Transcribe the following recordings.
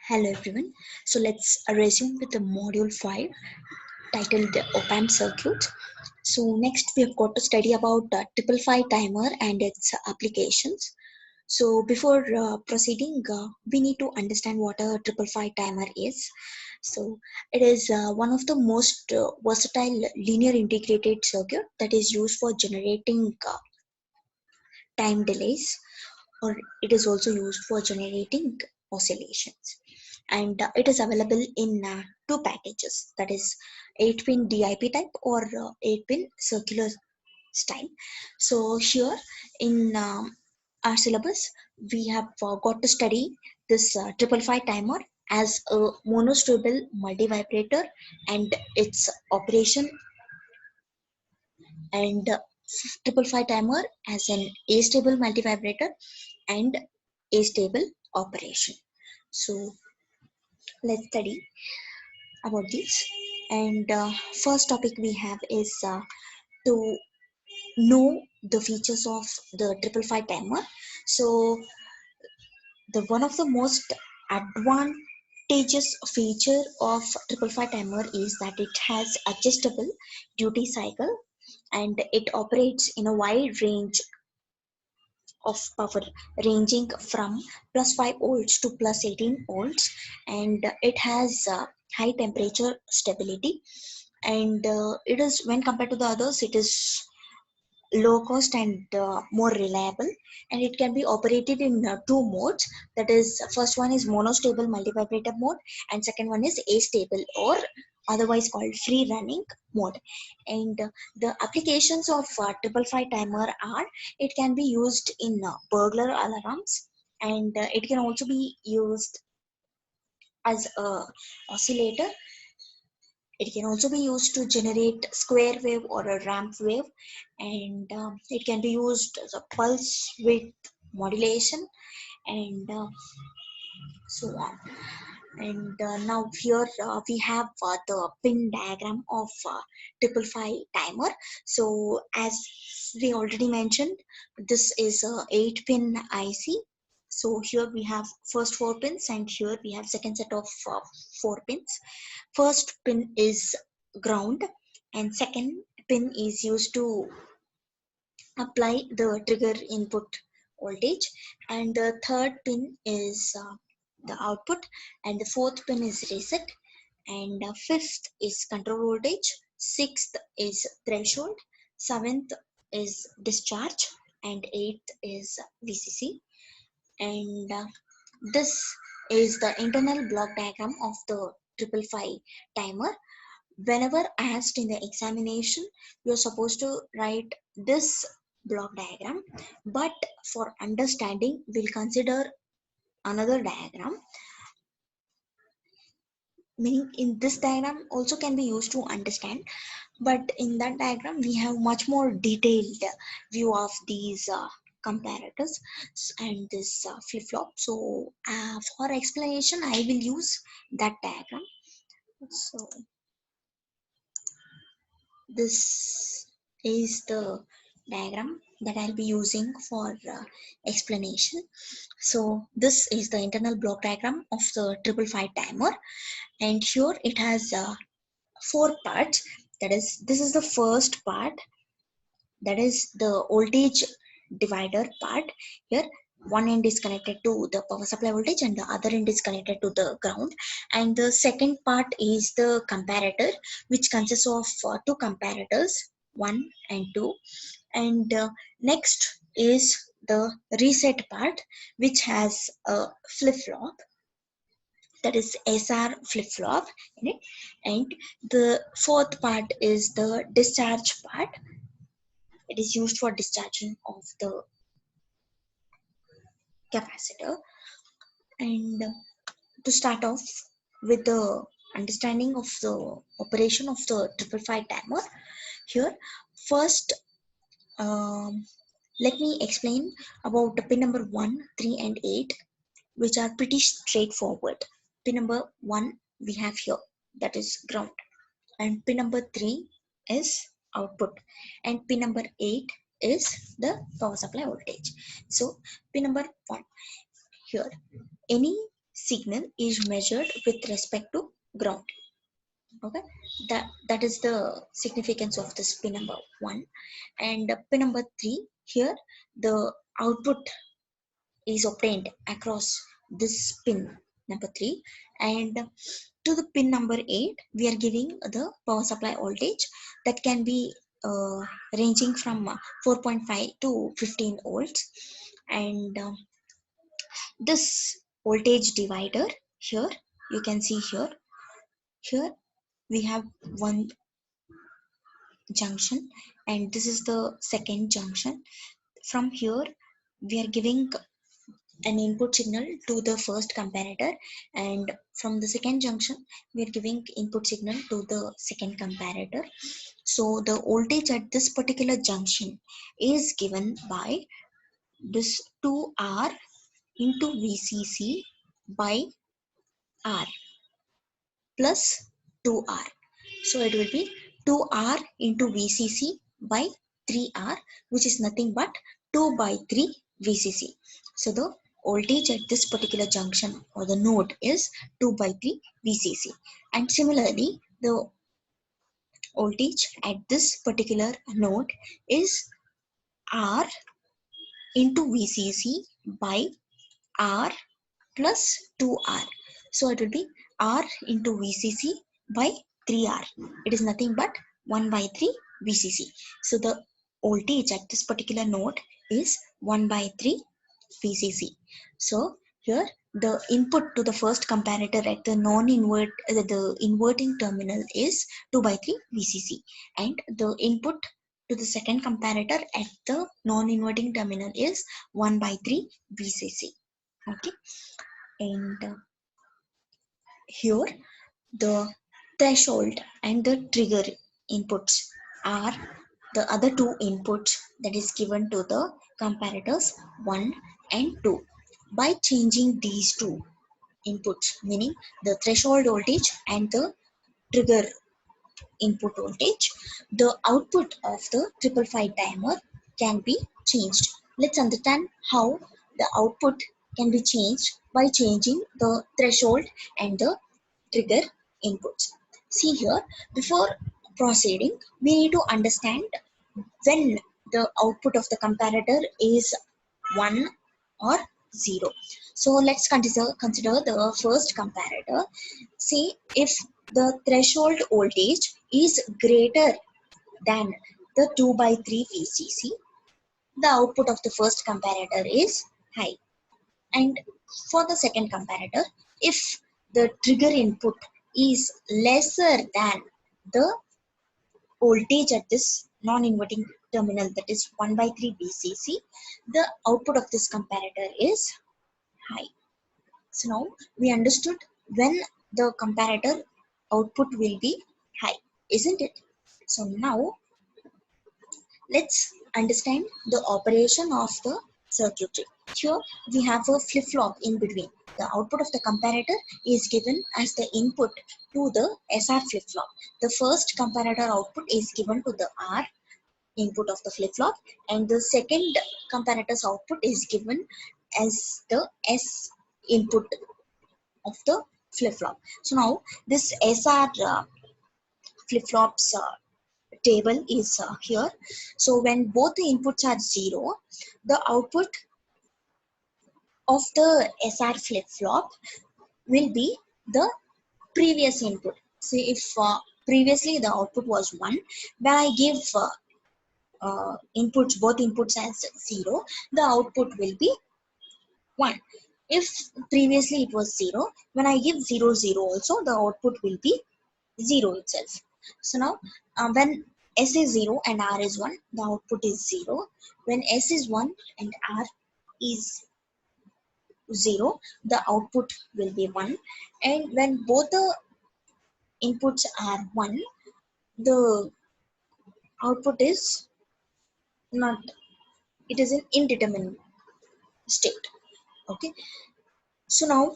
Hello everyone. So let's resume with the module 5 titled Op-amp Circuit. So next we have got to study about triple five timer and its applications. So before proceeding, we need to understand what a triple five timer is. So it is one of the most versatile linear integrated circuit that is used for generating time delays, or it is also used for generating oscillations, and it is available in two packages, that is 8-pin DIP type or 8-pin circular style. So here in our syllabus we have got to study this triple five timer as a monostable multivibrator and its operation, and triple five timer as an astable multivibrator and astable operation. So let's study about this. And first topic we have is to know the features of the triple five timer. So the one of the most advantageous feature of triple five timer is that it has adjustable duty cycle, and it operates in a wide range of power ranging from plus 5 volts to plus 18 volts, and it has high temperature stability, and it is, when compared to the others, it is low cost and more reliable, and it can be operated in two modes. That is, first one is monostable multivibrator mode, and second one is astable or otherwise called free running mode. And the applications of triple five timer are, it can be used in burglar alarms, and it can also be used as a oscillator. It can also be used to generate square wave or a ramp wave, and it can be used as a pulse width modulation, and so on. And now here we have the pin diagram of triple five timer. So as we already mentioned, this is a 8-pin IC. So here we have first 4 pins, and here we have second set of 4 pins. First pin is ground, and second pin is used to apply the trigger input voltage, and the third pin is the output, and the fourth pin is reset, and fifth is control voltage, sixth is threshold, seventh is discharge, and eighth is VCC. And this is the internal block diagram of the triple five timer. Whenever asked in the examination, you're supposed to write this block diagram, but for understanding we'll consider another diagram, meaning in this diagram also can be used to understand, but in that diagram we have much more detailed view of these comparators and this flip-flop. So for explanation I will use that diagram. So this is the diagram that I'll be using for explanation. So this is the internal block diagram of the triple five timer, and here it has four parts. That is, this is the first part, that is the voltage divider part. Here one end is connected to the power supply voltage and the other end is connected to the ground, and the second part is the comparator, which consists of two comparators, 1 and 2, and next is the reset part, which has a flip-flop, that is SR flip-flop in it, and the fourth part is the discharge part. It is used for discharging of the capacitor. And to start off with the understanding of the operation of the triple five timer, here first let me explain about the pin number 1, 3 and 8, which are pretty straightforward. Pin number 1 we have here, that is ground, and pin number 3 is output, and pin number 8 is the power supply voltage. So pin number 1, here any signal is measured with respect to ground. Okay, that is the significance of this pin number 1. And pin number 3, here the output is obtained across this pin number 3. And to the pin number 8, we are giving the power supply voltage that can be ranging from 4.5 to 15 volts. And this voltage divider, here you can see, here we have one junction, and this is the second junction. From here we are giving an input signal to the first comparator, and from the second junction we are giving input signal to the second comparator. So the voltage at this particular junction is given by this 2R into VCC by R plus 2R. So it will be 2R into VCC by 3R, which is nothing but 2 by 3 VCC. So the voltage at this particular junction or the node is 2 by 3 VCC. And similarly, the voltage at this particular node is R into VCC by R plus 2R. So it will be R into VCC by 3R. It is nothing but 1 by 3 VCC. So the voltage at this particular node is 1 by 3 VCC. So here the input to the first comparator at the the inverting terminal is 2 by 3 VCC, and the input to the second comparator at the non-inverting terminal is 1 by 3 VCC. Okay, and here the threshold and the trigger inputs are the other two inputs that is given to the comparators 1 and 2. By changing these two inputs, meaning the threshold voltage and the trigger input voltage, the output of the 555 timer can be changed. Let's understand how the output can be changed by changing the threshold and the trigger inputs. See here, before proceeding, we need to understand when the output of the comparator is 1 or 0. So let's consider the first comparator. See, if the threshold voltage is greater than the 2 by 3 VCC, the output of the first comparator is high. And for the second comparator, if the trigger input is lesser than the voltage at this non-inverting terminal, that is 1 by 3 VCC, the output of this comparator is high. So now we understood when the comparator output will be high, isn't it? So now let's understand the operation of the circuitry. Here we have a flip-flop in between. The output of the comparator is given as the input to the SR flip-flop. The first comparator output is given to the R input of the flip-flop, and the second comparator's output is given as the S input of the flip-flop. So now this SR flip-flops table is here. So when both the inputs are 0, the output of the SR flip-flop will be the previous input. See, if previously the output was 1, when I give both inputs as 0, the output will be 1. If previously it was 0, when I give 0, 0 also, the output will be 0 itself. So now when S is 0 and R is 1, the output is 0. When S is 1 and R is 0, the output will be 1. And when both the inputs are 1, the output is not, it is an indeterminate state. Okay, so now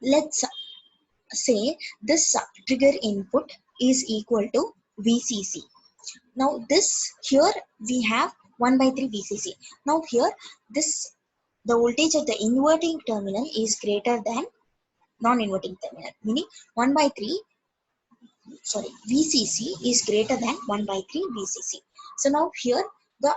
let's say this trigger input is equal to VCC. Now this here we have 1 by 3 VCC. Now here this the voltage at the inverting terminal is greater than non-inverting terminal, meaning 1 by 3, sorry, VCC is greater than 1 by 3 VCC. So now here the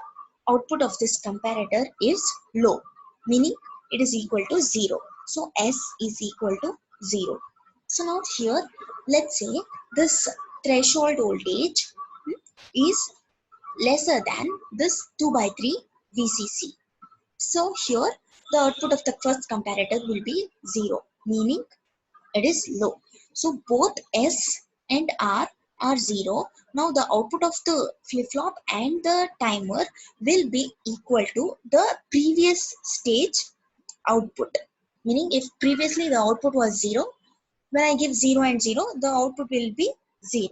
output of this comparator is low, meaning it is equal to 0. So S is equal to 0. So now here, let's say this threshold voltage is lesser than this 2 by 3 VCC. So here the output of the first comparator will be 0, meaning it is low. So both S and R are 0. Now the output of the flip-flop and the timer will be equal to the previous stage output. Meaning if previously the output was 0, when I give 0 and 0, the output will be 0.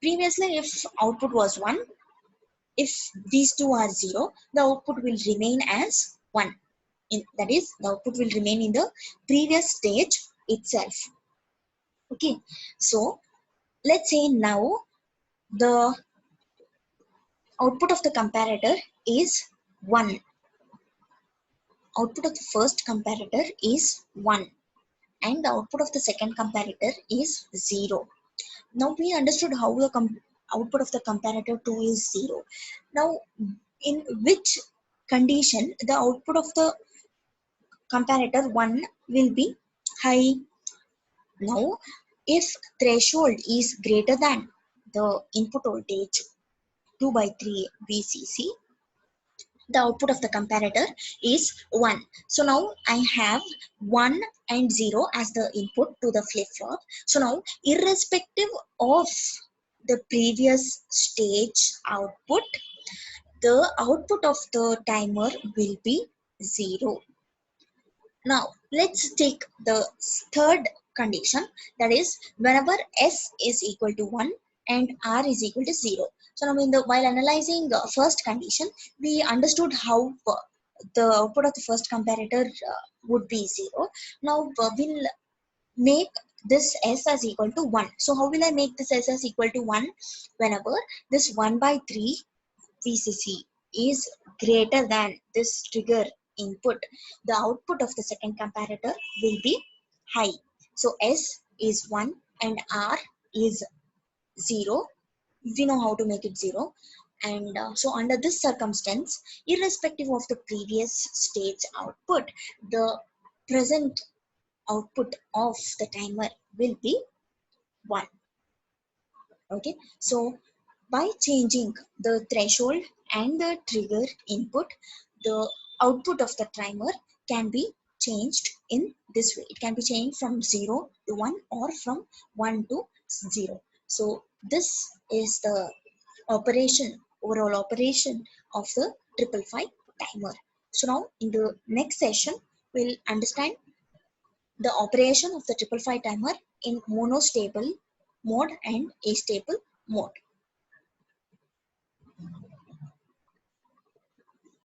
Previously if output was 1, if these two are 0, the output will remain as 1. That is, the output will remain in the previous stage itself. Okay, so let's say now the output of the comparator is 1. Output of the first comparator is 1 and the output of the second comparator is 0. Now we understood how the output of the comparator 2 is 0. Now in which condition the output of the comparator 1 will be high? Now if threshold is greater than the input voltage 2 by 3 VCC, the output of the comparator is 1. So now I have 1 and 0 as the input to the flip-flop. So now irrespective of the previous stage output, the output of the timer will be 0. Now let's take the third condition, that is whenever S is equal to 1 and R is equal to 0. So now while analyzing the first condition, we understood how the output of the first comparator would be 0. Now we'll make this S as equal to 1. So how will I make this S as equal to 1? Whenever this 1 by 3 VCC is greater than this trigger input, the output of the second comparator will be high. So S is 1 and R is 0. We know how to make it 0. And so under this circumstance, irrespective of the previous stage output, the present output of the timer will be 1. Okay, so by changing the threshold and the trigger input, the output of the timer can be changed in this way. It can be changed from 0 to 1 or from 1 to 0. So this is the overall operation of the 555 timer. So now in the next session, we'll understand the operation of the 555 timer in monostable mode and astable mode.